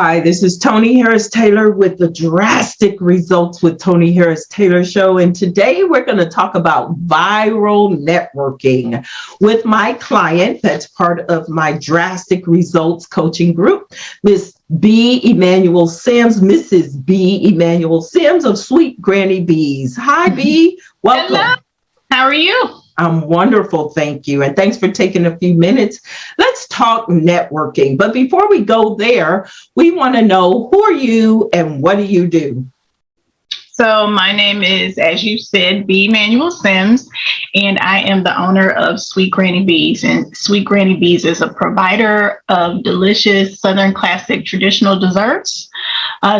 Hi, this is Tony Harris Taylor with the Drastic Results with Tony Harris Taylor Show. And today we're going to talk about viral networking with my client that's part of my Drastic Results coaching group, Miss B. Emanuel-Sims, Mrs. B. Emanuel-Sims of Sweet Granny Beas. Hi, B. Welcome. Hello. How are you? I'm wonderful, thank you. And thanks for taking a few minutes. Let's talk networking. But before we go there, we want to know, who are you and what do you do? So my name is, as you said, B. Emanuel-Sims, and I am the owner of Sweet Granny Beas. And Sweet Granny Beas is a provider of delicious Southern classic traditional desserts.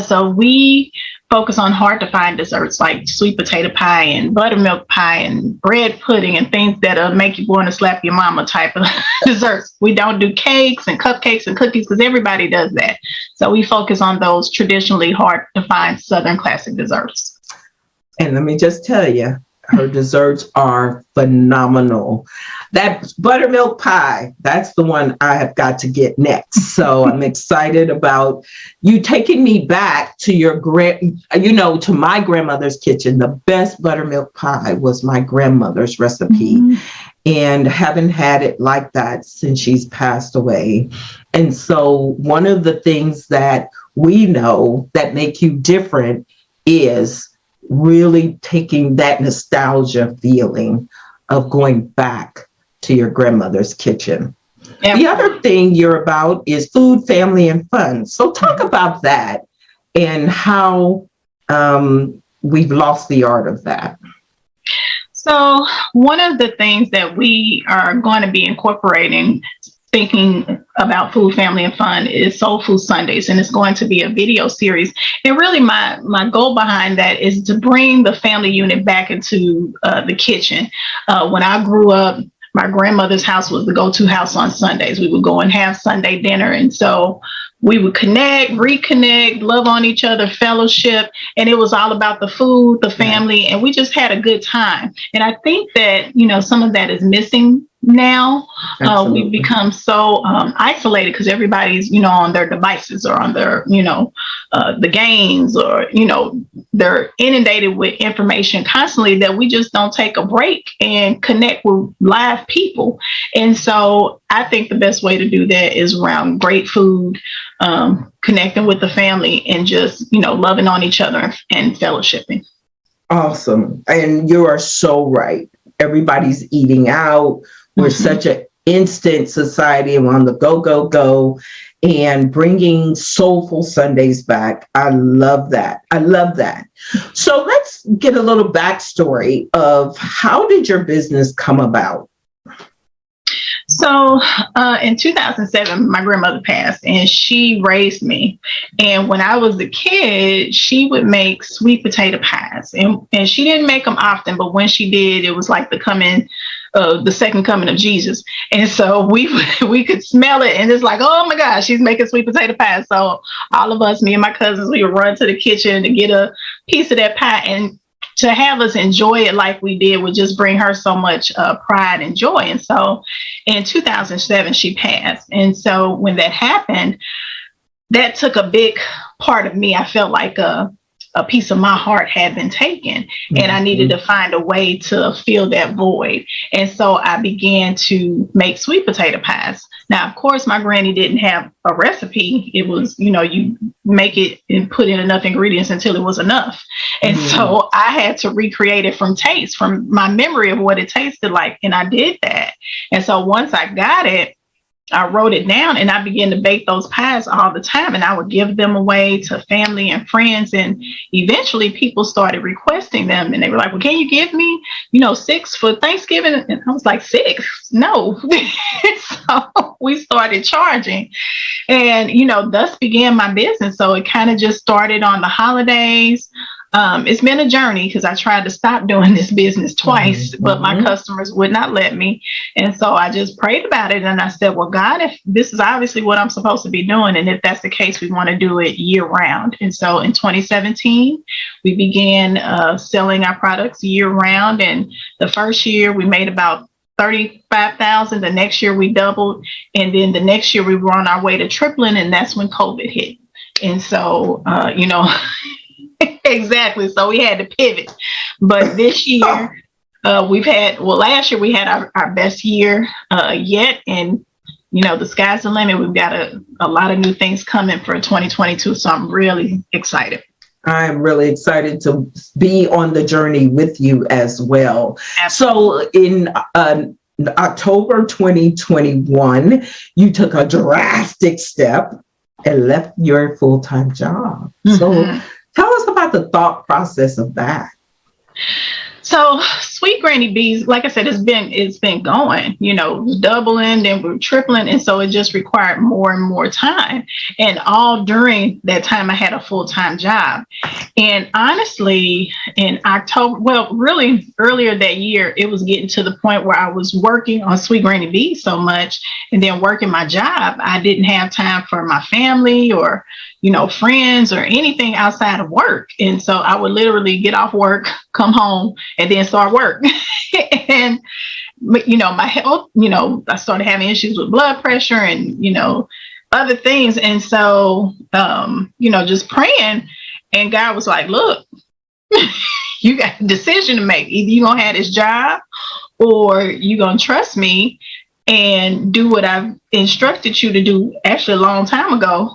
So we focus on hard to find desserts like sweet potato pie and buttermilk pie and bread pudding and things that'll make you want to slap your mama type of desserts. We don't do cakes and cupcakes and cookies because everybody does that. So we focus on those traditionally hard to find Southern classic desserts. And let me just tell you, her desserts are phenomenal. That buttermilk pie, that's the one I have got to get next. So I'm excited about you taking me back to to my grandmother's kitchen. The best buttermilk pie was my grandmother's recipe. And haven't had it like that since she's passed away. And so one of the things that we know that make you different is really taking that nostalgia feeling of going back to your grandmother's kitchen. Yep. The other thing you're about is food, family, and fun. So talk about that and how we've lost the art of that. So one of the things that we are going to be incorporating, thinking about food, family, and fun, is Soulfood Sundays, and it's going to be a video series. And really my goal behind that is to bring the family unit back into the kitchen. When I grew up, my grandmother's house was the go-to house on Sundays. We would go and have Sunday dinner. And so we would connect, reconnect, love on each other, fellowship. And it was all about the food, the family, and we just had a good time. And I think that, some of that is missing now. We've become so isolated because everybody's, on their devices or on their, the games, or, they're inundated with information constantly that we just don't take a break and connect with live people. And so I think the best way to do that is around great food, connecting with the family, and just, loving on each other and fellowshipping. Awesome. And you are so right. Everybody's eating out. We're such an instant society and we're on the go, and bringing Soulful Sundays back. I love that. So let's get a little backstory of, how did your business come about? So in 2007, my grandmother passed and she raised me. And when I was a kid, she would make sweet potato pies. And she didn't make them often, but when she did, it was like the second coming of Jesus. And so we could smell it, and it's like, oh my gosh, she's making sweet potato pie. So all of us, me and my cousins, we would run to the kitchen to get a piece of that pie, and to have us enjoy it like we did would just bring her so much pride and joy. And so in 2007, she passed. And so when that happened, that took a big part of me. I felt like a piece of my heart had been taken, and I needed to find a way to fill that void. And so I began to make sweet potato pies. Now, of course, my granny didn't have a recipe. It was, you make it and put in enough ingredients until it was enough. And so I had to recreate it from taste, from my memory of what it tasted like. And I did that. And so once I got it, I wrote it down, and I began to bake those pies all the time, and I would give them away to family and friends. And eventually people started requesting them, and they were like, well, can you give me, 6 for Thanksgiving? And I was like, 6? No. So we started charging, and, thus began my business. So it kind of just started on the holidays. It's been a journey because I tried to stop doing this business twice, but my customers would not let me. And so I just prayed about it. And I said, well, God, if this is obviously what I'm supposed to be doing, and if that's the case, we want to do it year round. And so in 2017, we began selling our products year round. And the first year we made about 35,000. The next year we doubled. And then the next year we were on our way to tripling. And that's when COVID hit. And so, exactly. So we had to pivot. But this year, last year we had our best year yet. And, the sky's the limit. We've got a lot of new things coming for 2022. So I'm really excited. I'm really excited to be on the journey with you as well. Absolutely. So in October 2021, you took a drastic step and left your full-time job. Mm-hmm. So tell us about the thought process of that. So Sweet Granny Beas, like I said, it's been going, doubling, then we're tripling. And so it just required more and more time. And all during that time, I had a full-time job. And honestly, in October, really earlier that year, it was getting to the point where I was working on Sweet Granny Beas so much and then working my job. I didn't have time for my family or, friends or anything outside of work. And so I would literally get off work, come home, and then start work. And, my health, I started having issues with blood pressure and, other things. And so, just praying. And God was like, look, you got a decision to make. Either you're going to have this job or you're going to trust me and do what I've instructed you to do actually a long time ago.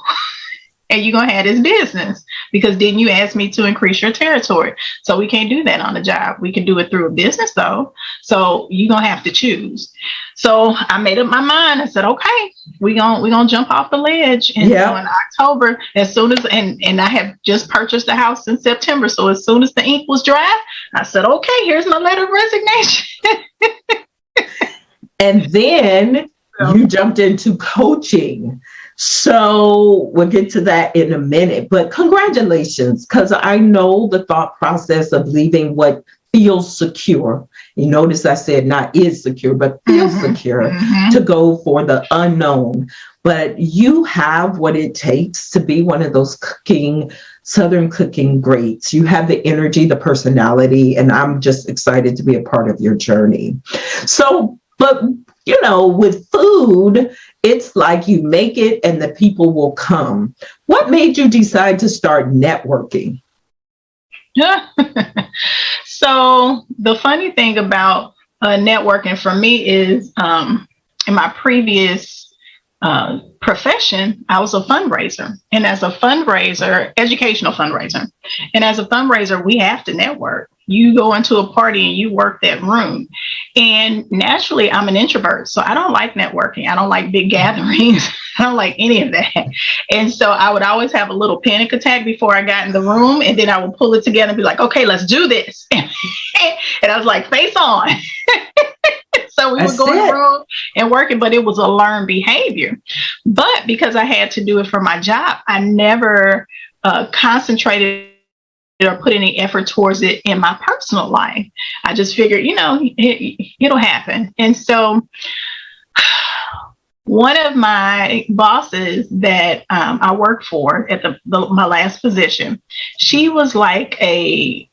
And you're going to have this business, because then you asked me to increase your territory. So we can't do that on the job. We can do it through a business though. So you're going to have to choose. So I made up my mind. I said, okay, we're going to jump off the ledge. And so in October, as soon as, and I have just purchased the house in September. So as soon as the ink was dry, I said, okay, here's my letter of resignation. And then you jumped into coaching. So we'll get to that in a minute, but congratulations, because I know the thought process of leaving what feels secure. You notice I said not is secure, but feels secure to go for the unknown. But you have what it takes to be one of those Southern cooking greats. You have the energy, the personality, and I'm just excited to be a part of your journey. So, but with food, it's like you make it and the people will come. What made you decide to start networking? So the funny thing about networking for me is in my previous profession, I was a fundraiser. And as a fundraiser, educational fundraiser, and as a fundraiser, we have to network. You go into a party and you work that room. And naturally, I'm an introvert, so I don't like networking. I don't like big gatherings. I don't like any of that. And so I would always have a little panic attack before I got in the room. And then I would pull it together and be like, okay, let's do this. And I was like, face on. So we would go in the room and working, but it was a learned behavior. But because I had to do it for my job, I never concentrated or put any effort towards it in my personal life. I just figured, it'll happen. And so one of my bosses that I worked for at my last position, she was like a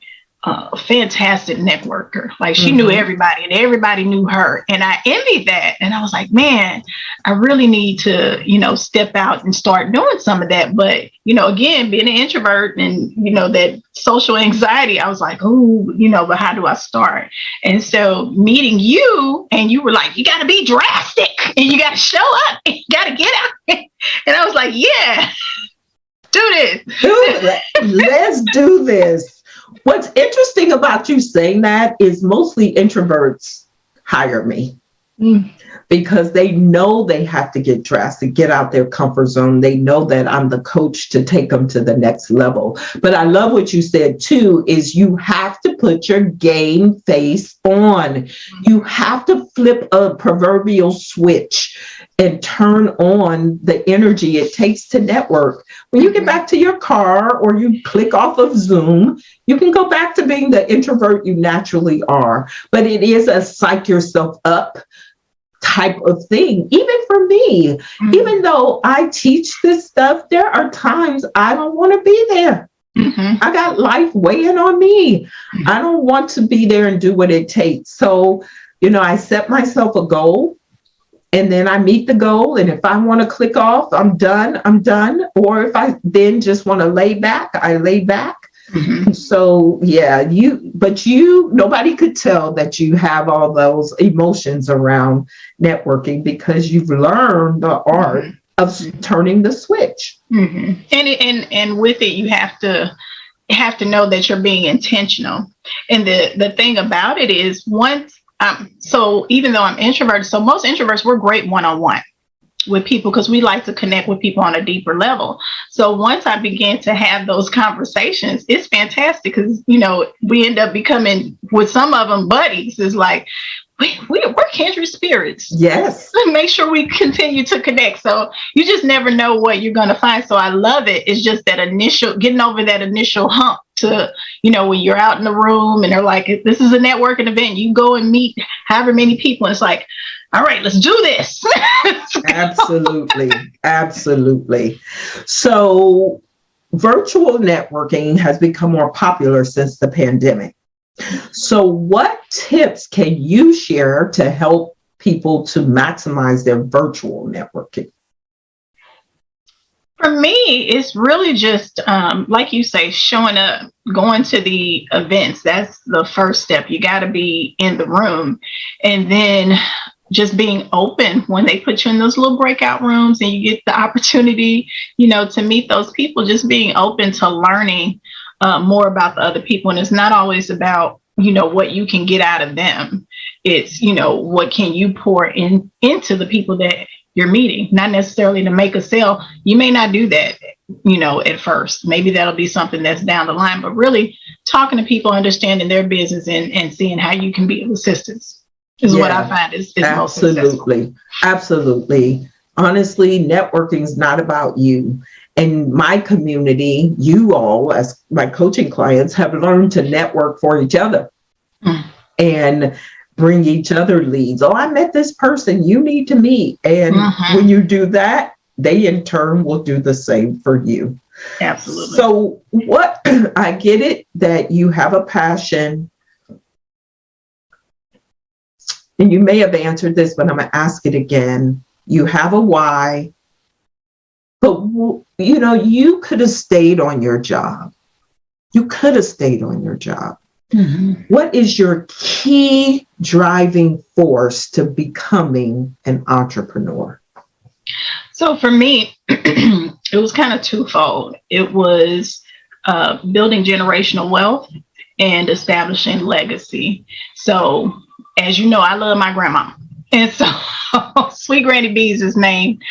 fantastic networker. Like she knew everybody and everybody knew her. And I envied that. And I was like, man, I really need to, step out and start doing some of that. But, again, being an introvert and, that social anxiety, I was like, oh, but how do I start? And so meeting you, and you were like, you got to be drastic and you got to show up and you got to get out. And I was like, yeah, do this. Let's do this. What's interesting about you saying that is mostly introverts hire me because they know they have to get drastic, get out their comfort zone. They know that I'm the coach to take them to the next level. But I love what you said too, is you have to put your game face on. You have to flip a proverbial switch and turn on the energy it takes to network. When you get back to your car or you click off of Zoom, you can go back to being the introvert you naturally are. But it is a psych yourself up type of thing. Even for me, even though I teach this stuff, there are times I don't want to be there. I got life weighing on me. I don't want to be there and do what it takes. So, I set myself a goal. and then I meet the goal. And if I want to click off, I'm done. Or if I then just want to lay back, I lay back. Mm-hmm. So yeah, nobody could tell that you have all those emotions around networking because you've learned the art of turning the switch. Mm-hmm. And with it, you have to know that you're being intentional. And the thing about it is so even though I'm introverted, so most introverts, we're great one-on-one with people because we like to connect with people on a deeper level. So once I began to have those conversations, it's fantastic because, we end up becoming, with some of them, buddies. It's like, we're kindred spirits. Yes. Make sure we continue to connect. So you just never know what you're going to find. So I love it. It's just that getting over that initial hump to, when you're out in the room and they're like, this is a networking event, you go and meet however many people. And it's like, all right, let's do this. Absolutely. Absolutely. So virtual networking has become more popular since the pandemic. So what tips can you share to help people to maximize their virtual networking? For me, it's really just, like you say, showing up, going to the events. That's the first step. You got to be in the room. And then just being open when they put you in those little breakout rooms and you get the opportunity, to meet those people, just being open to learning more about the other people. And it's not always about, what you can get out of them. It's, what can you pour into the people that you're meeting, not necessarily to make a sale. You may not do that, at first. Maybe that'll be something that's down the line, but really talking to people, understanding their business and seeing how you can be of assistance is what I find is most successful. Absolutely. Honestly, networking is not about you. In my community, you all, as my coaching clients, have learned to network for each other and bring each other leads. Oh, I met this person you need to meet. And when you do that, they in turn will do the same for you. Absolutely. So I get it that you have a passion. And you may have answered this, but I'm going to ask it again. You have a why, but you could have stayed on your job. What is your key driving force to becoming an entrepreneur? So for me, it was kind of twofold. It was building generational wealth and establishing legacy. So as you know, I love my grandma. And so Sweet Granny Beas is named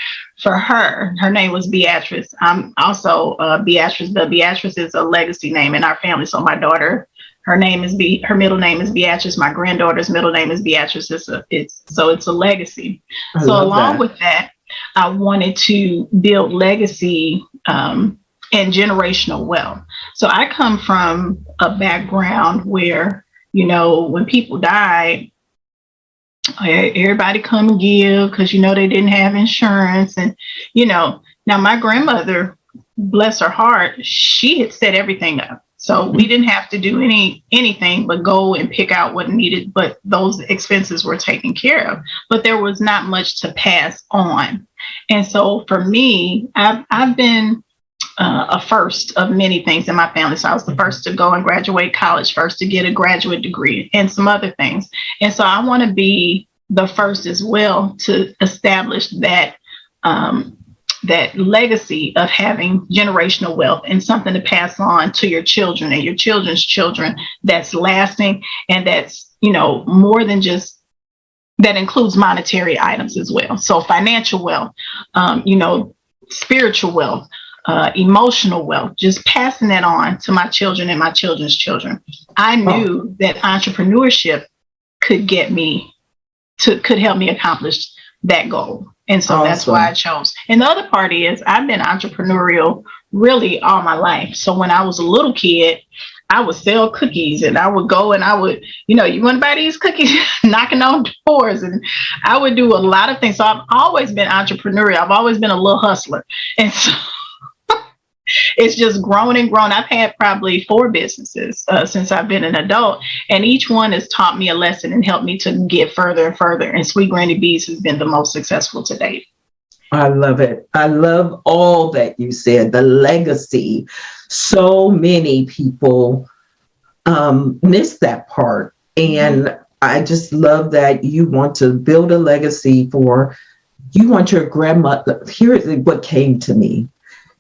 for her. Her name was Beatrice. I'm also Beatrice, but Beatrice is a legacy name in our family. So my daughter, her middle name is Beatrice. My granddaughter's middle name is Beatrice. It's a legacy. So along with that, I wanted to build legacy and generational wealth. So I come from a background where, when people died, everybody come and give because they didn't have insurance. And now my grandmother, bless her heart, she had set everything up, so we didn't have to do anything but go and pick out what needed, but those expenses were taken care of, but there was not much to pass on. And so for me, I've been a first of many things in my family. So I was the first to go and graduate college, first to get a graduate degree and some other things. And so I want to be the first as well to establish that that legacy of having generational wealth and something to pass on to your children and your children's children that's lasting and that's, more than just that includes monetary items as well. So financial wealth, spiritual wealth, emotional wealth, just passing that on to my children and my children's children. I knew that entrepreneurship could help me accomplish that goal. And so that's why I chose. And the other part is I've been entrepreneurial really all my life. So when I was a little kid, I would sell cookies and I would go and I would, you want to buy these cookies, knocking on doors. And I would do a lot of things. So I've always been entrepreneurial. I've always been a little hustler. And so it's just grown and grown. I've had probably 4 businesses since I've been an adult, and each one has taught me a lesson and helped me to get further and further. And Sweet Granny Beas has been the most successful to date. I love it. I love all that you said, the legacy. So many people miss that part. And I just love that you want to build a legacy you want your grandmother. Here's what came to me.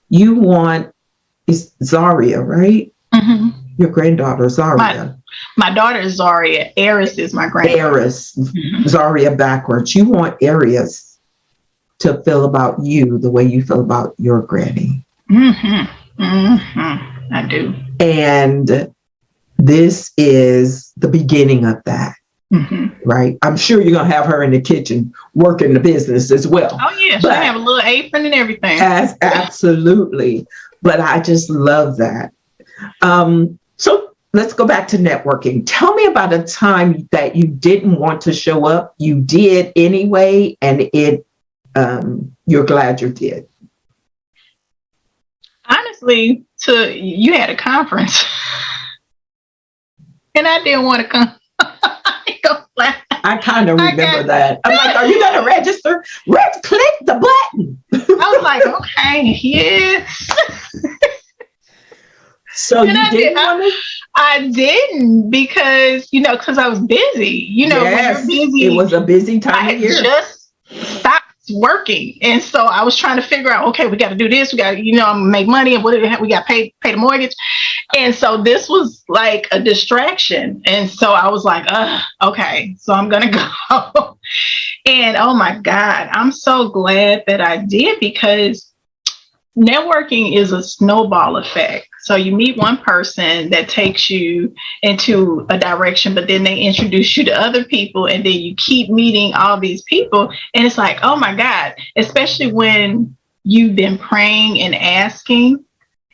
You want, is Zaria, right? Mm-hmm. Your granddaughter, Zaria. My daughter is Zaria. Eris is my granddaughter. Eris, Zaria backwards. You want Eris to feel about you the way you feel about your granny. I do. And this is the beginning of that, right? I'm sure you're going to have her in the kitchen working the business as well. Oh, yeah. She'll have a little apron and everything. Absolutely. But I just love that. So let's go back to networking. Tell me about a time that you didn't want to show up. You did anyway, and you're glad you did. Honestly, you had a conference and I didn't want to come. I kind of remember that. I'm like, are you going to register? Click the button. I was like, okay, yes. So and you didn't want to? I didn't because I was busy. Yes, when you're busy, it was a busy time of year. I just stopped working, and so I was trying to figure out, okay, we got to do this, we got to make money, and we got to pay the mortgage, and so this was like a distraction, and so I was like, okay, so I'm gonna go. And oh my God, I'm so glad that I did, because networking is a snowball effect. So you meet one person that takes you into a direction, but then they introduce you to other people, and then you keep meeting all these people. And it's like, oh my God, especially when you've been praying and asking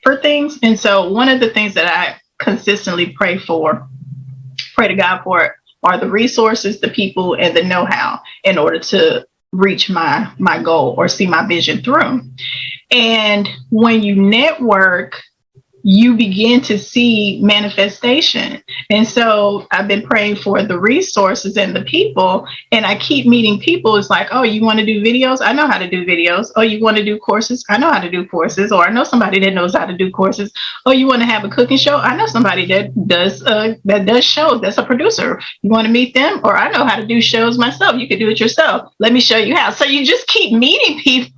for things. And so one of the things that I consistently pray to God for are the resources, the people, and the know-how in order to reach my goal or see my vision through. And when you network, you begin to see manifestation. And so I've been praying for the resources and the people, and I keep meeting people. It's like, oh, you want to do videos? I know how to do videos. Oh, you want to do courses? I know how to do courses. Or I know somebody that knows how to do courses. Oh, you want to have a cooking show? I know somebody that does shows. That's a producer. You want to meet them? Or I know how to do shows myself. You could do it yourself. Let me show you how. So you just keep meeting people.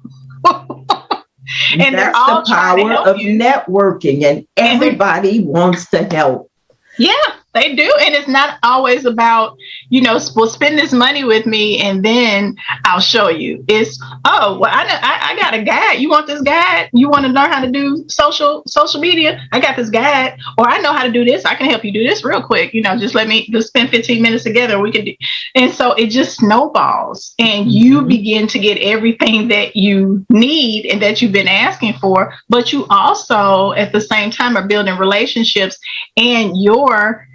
And that's all the power of networking, and everybody wants to help. Yeah, they do. And it's not always about, well, spend this money with me and then I'll show you. It's, oh, well, I got a guide. You want this guide? You want to learn how to do social media? I got this guide. Or I know how to do this. I can help you do this real quick. Just spend 15 minutes together. We can do. And so it just snowballs, and you begin to get everything that you need and that you've been asking for. But you also, at the same time, are building relationships, and you're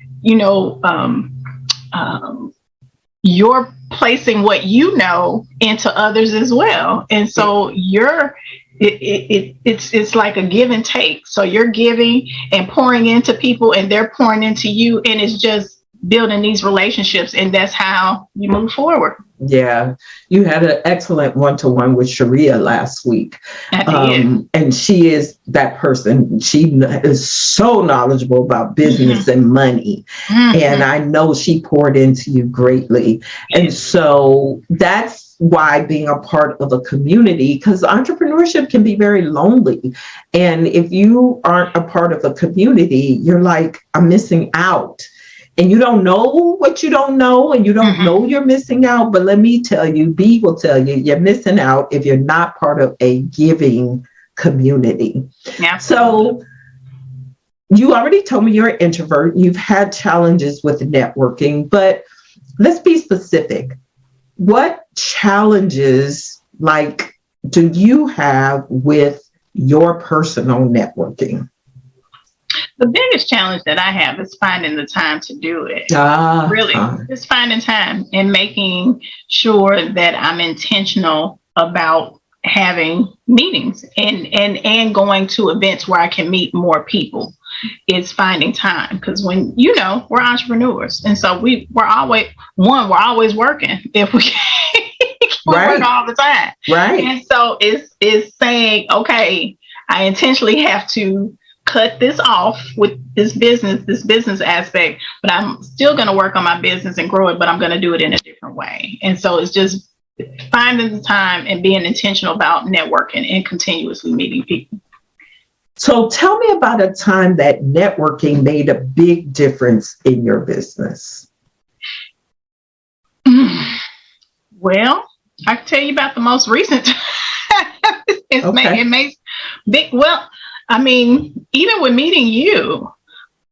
placing what you know into others as well. And so it's like a give and take. So you're giving and pouring into people, and they're pouring into you, and it's just building these relationships, and that's how you move forward. Yeah, you had an excellent one-to-one with Sharia last week. And she is that person. She is so knowledgeable about business and money. And I know she poured into you greatly. And so that's why being a part of a community, because entrepreneurship can be very lonely. And if you aren't a part of a community, you're like, I'm missing out. And you don't know what you don't know, and you don't know you're missing out. But let me tell you, B will tell you, you're missing out if you're not part of a giving community. Yeah. So you already told me you're an introvert. You've had challenges with networking, but let's be specific. What challenges do you have with your personal networking? The biggest challenge that I have is finding the time to do it. Really, just finding time and making sure that I'm intentional about having meetings and going to events where I can meet more people. It's finding time, because when we're entrepreneurs, and so we're always working if we Right. work all the time. Right. And so it's saying, okay, I intentionally have to cut this off with this business aspect, but I'm still going to work on my business and grow it, but I'm going to do it in a different way. And so it's just finding the time and being intentional about networking and continuously meeting people. So tell me about a time that networking made a big difference in your business. Well, I can tell you about the most recent. It makes big. Well, I mean, even with meeting you,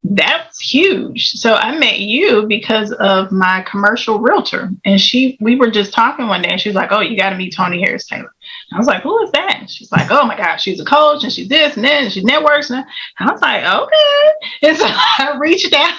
that's huge. So I met you because of my commercial realtor, and we were just talking one day, and she was like, "Oh, you got to meet Tony Harris Taylor." I was like, "Who is that?" And she's like, "Oh my gosh, she's a coach, and she's this and that, and she networks." And I was like, "Okay." And so I reached out.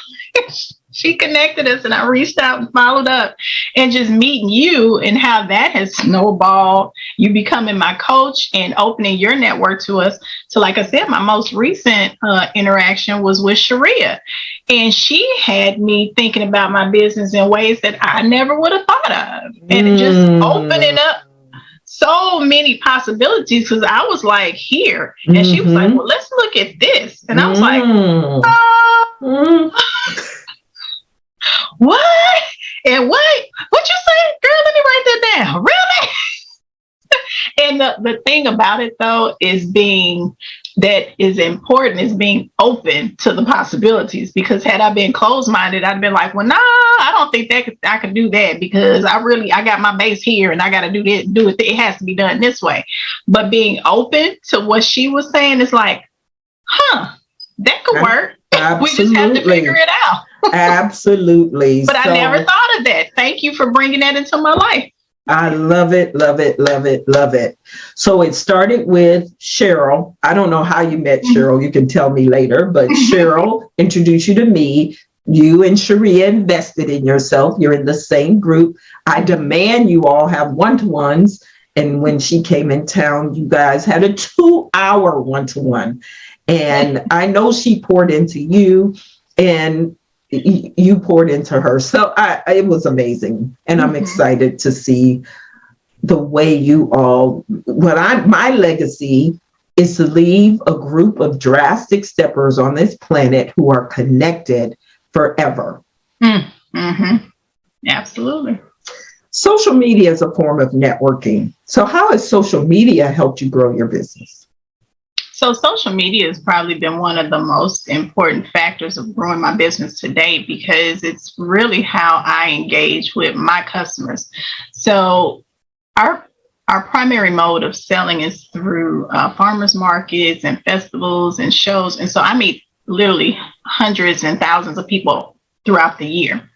She connected us, and I reached out and followed up, and just meeting you and how that has snowballed, you becoming my coach and opening your network to us. So like I said, my most recent interaction was with Sharia, and she had me thinking about my business in ways that I never would have thought of, and it just opening up so many possibilities, because I was like, here, and she was like, well, let's look at this, and I was like, what? And what you say? Girl, let me write that down. Really? And the thing about it, though, is being open to the possibilities, because had I been closed-minded, I'd been like, well, nah, I don't think I could do that, because I got my base here and I got to do it. It has to be done this way. But being open to what she was saying is like, that could work. Absolutely. We just have to figure it out. Absolutely. But I never thought of that. Thank you for bringing that into my life. I love it, love it, love it, love it. So it started with Cheryl. I don't know how you met Cheryl. You can tell me later, but Cheryl introduced you to me. You and Sharia invested in yourself. You're in the same group. I demand you all have one-to-ones. And when she came in town, you guys had a 2-hour one-to-one. And I know she poured into you, and you poured into her. So it was amazing. And I'm excited to see the way you all, my legacy is to leave a group of drastic steppers on this planet who are connected forever. Absolutely. Social media is a form of networking. So how has social media helped you grow your business? So social media has probably been one of the most important factors of growing my business today, because it's really how I engage with my customers. So our primary mode of selling is through farmers markets and festivals and shows. And so I meet literally hundreds and thousands of people throughout the year.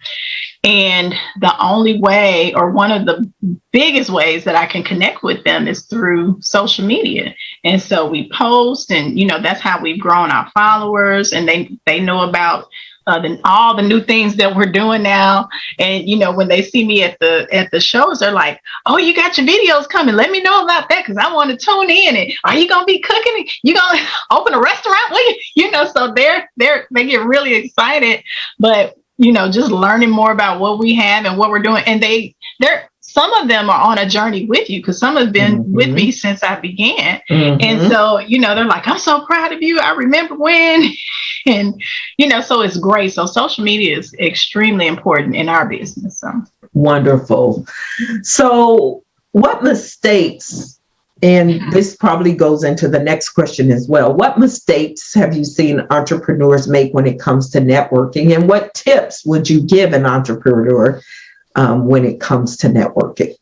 And the only way, or one of the biggest ways that I can connect with them, is through social media. And so we post, and, that's how we've grown our followers, and they know about all the new things that we're doing now. And, when they see me at the shows, they're like, oh, you got your videos coming. Let me know about that, because I want to tune in. And are you going to be cooking? You going to open a restaurant? So they get really excited. But just learning more about what we have and what we're doing. And some of them are on a journey with you, because some have been with me since I began. And so, they're like, I'm so proud of you. I remember when, and, so it's great. So social media is extremely important in our business. So. Wonderful. So what mistakes, and this probably goes into the next question as well, what mistakes have you seen entrepreneurs make when it comes to networking, and what tips would you give an entrepreneur when it comes to networking?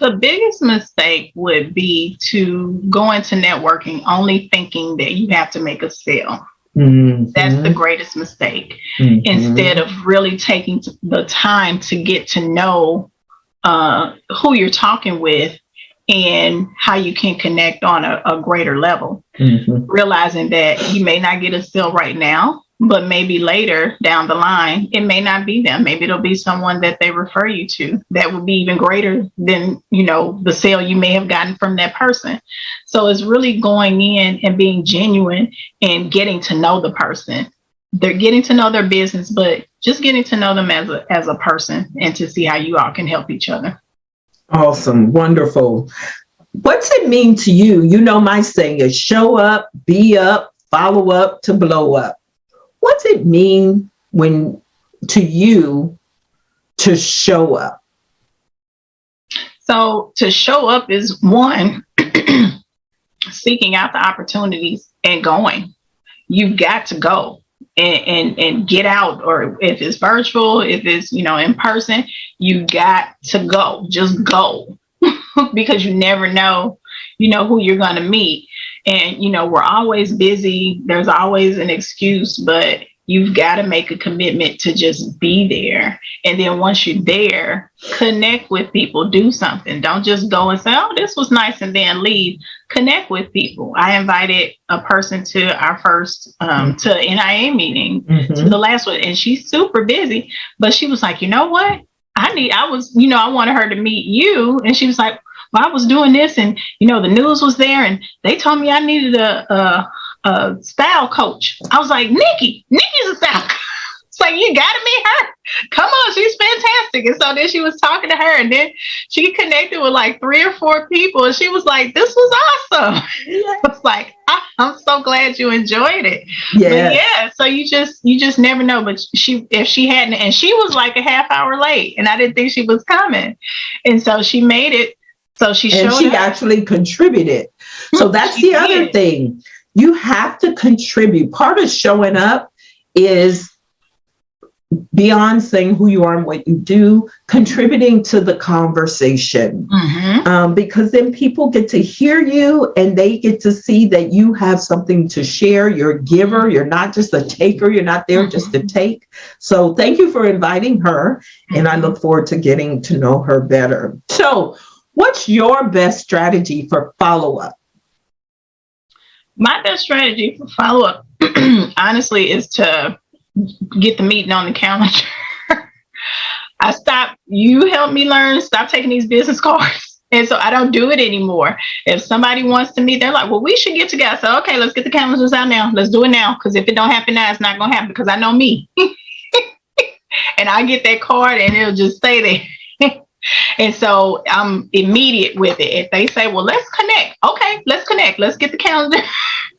The biggest mistake would be to go into networking only thinking that you have to make a sale. That's the greatest mistake. Instead of really taking the time to get to know who you're talking with and how you can connect on a greater level. Realizing that you may not get a sale right now, but maybe later down the line, it may not be them. Maybe it'll be someone that they refer you to that would be even greater than, the sale you may have gotten from that person. So it's really going in and being genuine and getting to know the person. They're getting to know their business, but just getting to know them as a person and to see how you all can help each other. Awesome. Wonderful. What's it mean to you? You know, my saying is show up, be up, follow up to blow up. What's it mean to you to show up? So to show up is one, seeking out the opportunities and going. You've got to go and get out, or if it's virtual, if it's, in person, you got to go. Just go. Because you never know, who you're going to meet. And, we're always busy. There's always an excuse, but you've got to make a commitment to just be there. And then once you're there, connect with people, do something. Don't just go and say, oh, this was nice, and then leave. Connect with people. I invited a person to our first to NIA meeting, to the last one, and she's super busy, but she was like, you know what? I wanted her to meet you. And she was like, well, I was doing this, and, the news was there, and they told me I needed a style coach. I was like, Nikki's a style coach. It's like, you gotta meet her. Come on, she's fantastic. And so then she was talking to her, and then she connected with like 3 or 4 people, and she was like, this was awesome. Yeah. I was like, I'm so glad you enjoyed it. Yeah. But yeah, so you just never know. But if she hadn't, and she was like a half hour late, and I didn't think she was coming. And so she made it. So she showed up. And she actually contributed. So that's the other thing. You have to contribute. Part of showing up is beyond saying who you are and what you do, contributing to the conversation. Because then people get to hear you, and they get to see that you have something to share. You're a giver. You're not just a taker. You're not there just to take. So thank you for inviting her. And I look forward to getting to know her better. So what's your best strategy for follow-up? My best strategy for follow-up, honestly, is to get the meeting on the calendar. You helped me learn, stop taking these business cards. And so I don't do it anymore. If somebody wants to meet, they're like, well, we should get together. So, okay, let's get the calendars out now. Let's do it now. Because if it don't happen now, it's not going to happen, because I know me. And I get that card, and it'll just stay there. And so I'm immediate with it. If they say, well, let's connect. Okay, let's connect. Let's get the calendar.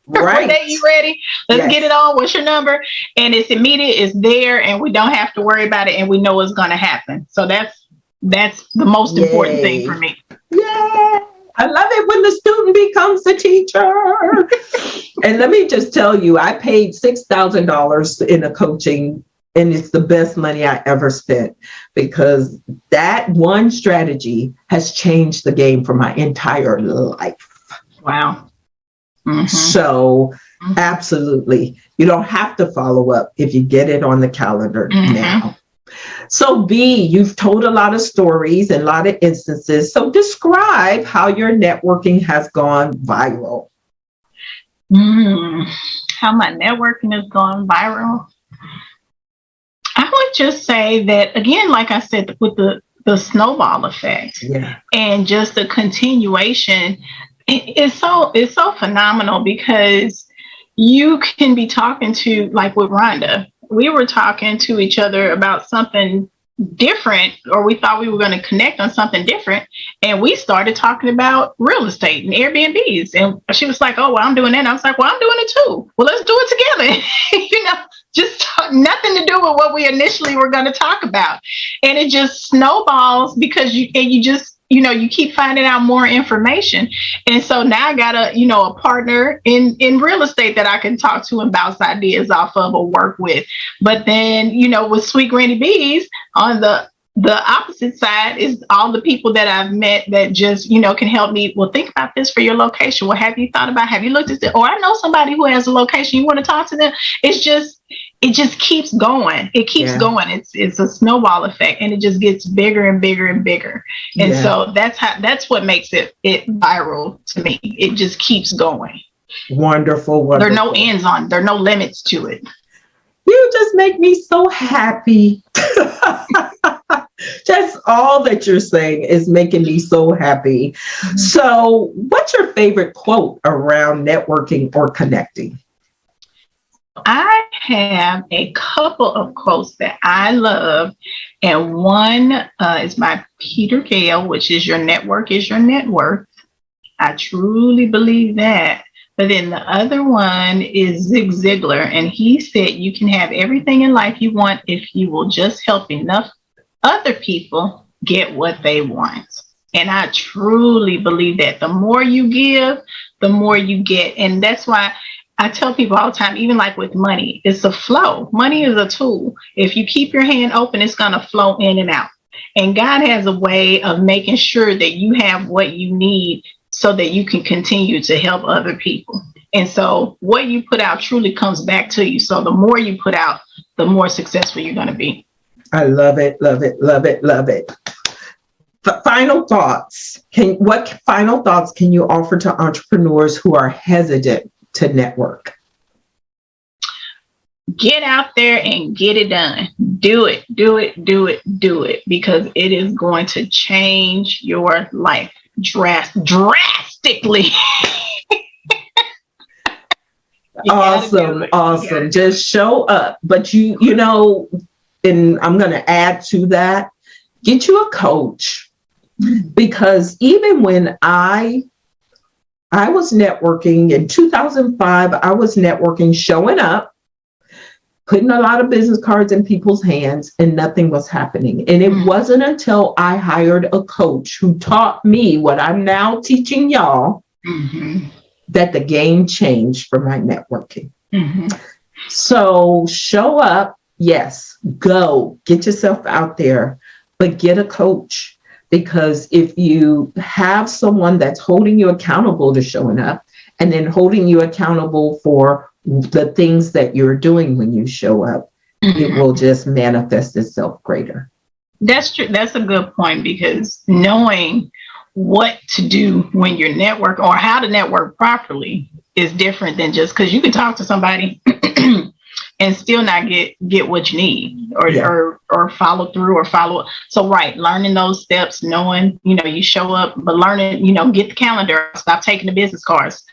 Right. What day you ready? Let's get it on. What's your number? And it's immediate. It's there, and we don't have to worry about it, and we know it's going to happen. So that's the most important thing for me. Yay! I love it when the student becomes the teacher. And let me just tell you, I paid $6,000 in a coaching, and it's the best money I ever spent, because that one strategy has changed the game for my entire life. Wow. So absolutely, you don't have to follow up if you get it on the calendar now. So B, you've told a lot of stories and a lot of instances. So describe how your networking has gone viral. How my networking has gone viral? I would just say that, again, like I said, with the snowball effect, and just the continuation, it's so phenomenal, because you can be talking to, like with Rhonda, we were talking to each other about something different, or we thought we were going to connect on something different, and we started talking about real estate and Airbnbs, and she was like, oh, well, I'm doing that, and I was like, well, I'm doing it too. Well, let's do it together. Just nothing to do with what we initially were going to talk about, and it just snowballs, because you keep finding out more information. And so now I got a partner in real estate that I can talk to and bounce ideas off of or work with. But then, with Sweet Granny Beas, on the opposite side is all the people that I've met that just, can help me. Well, think about this for your location. Well, have you looked at it? Or I know somebody who has a location. You want to talk to them? It just keeps going. It keeps going. It's a snowball effect, and it just gets bigger and bigger and bigger. And so that's what makes it viral to me. It just keeps going. Wonderful. There are no ends on. There are no limits to it. You just make me so happy. Just all that you're saying is making me so happy. Mm-hmm. So, what's your favorite quote around networking or connecting? I have a couple of quotes that I love, and one is by Peter Gale, which is, "Your network is your net worth." I truly believe that. But then the other one is Zig Ziglar, and he said, "You can have everything in life you want if you will just help enough other people get what they want." And I truly believe that the more you give, the more you get. And that's why I tell people all the time, even like with money, it's a flow. Money is a tool. If you keep your hand open, it's going to flow in and out. And God has a way of making sure that you have what you need so that you can continue to help other people. And so what you put out truly comes back to you. So the more you put out, the more successful you're going to be. I love it, love it, love it, love it. Final thoughts. What final thoughts can you offer to entrepreneurs who are hesitant to network? Get out there and get it done. Do it, do it, do it, do it, because it is going to change your life drastically. Awesome. Just show up. But you know, and I'm going to add to that, get you a coach, because even when I was networking in 2005, I was networking, showing up, putting a lot of business cards in people's hands, and nothing was happening. And it wasn't until I hired a coach who taught me what I'm now teaching y'all, that the game changed for my networking. So show up. Yes, go get yourself out there, but get a coach, because if you have someone that's holding you accountable to showing up, and then holding you accountable for the things that you're doing when you show up, it will just manifest itself greater. That's true. That's a good point, because knowing what to do when you're network, or how to network properly, is different than just, because you can talk to somebody and still not get what you need, or follow through or follow up. So learning those steps, knowing, you show up, but learning, get the calendar, stop taking the business cards,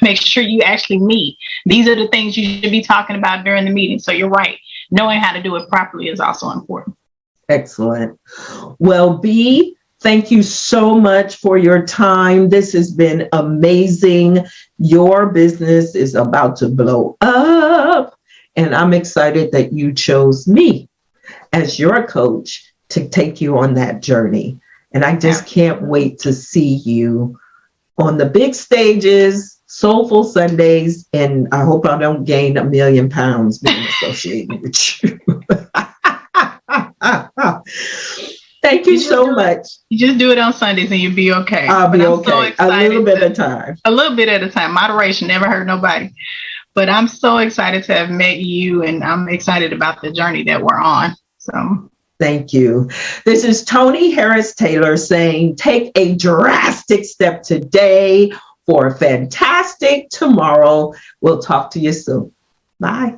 make sure you actually meet. These are the things you should be talking about during the meeting. So you're right. Knowing how to do it properly is also important. Excellent. Well, Bea, thank you so much for your time. This has been amazing. Your business is about to blow up, and I'm excited that you chose me as your coach to take you on that journey. And I just can't wait to see you on the big stages, Soulful Sundays, and I hope I don't gain 1 million pounds being associated with you. Thank you so much. You just do it on Sundays and you'll be okay. I'll be okay. A little bit at a time. A little bit at a time. Moderation never hurt nobody. But I'm so excited to have met you, and I'm excited about the journey that we're on. So thank you. This is Tony Harris Taylor saying, take a drastic step today for a fantastic tomorrow. We'll talk to you soon. Bye.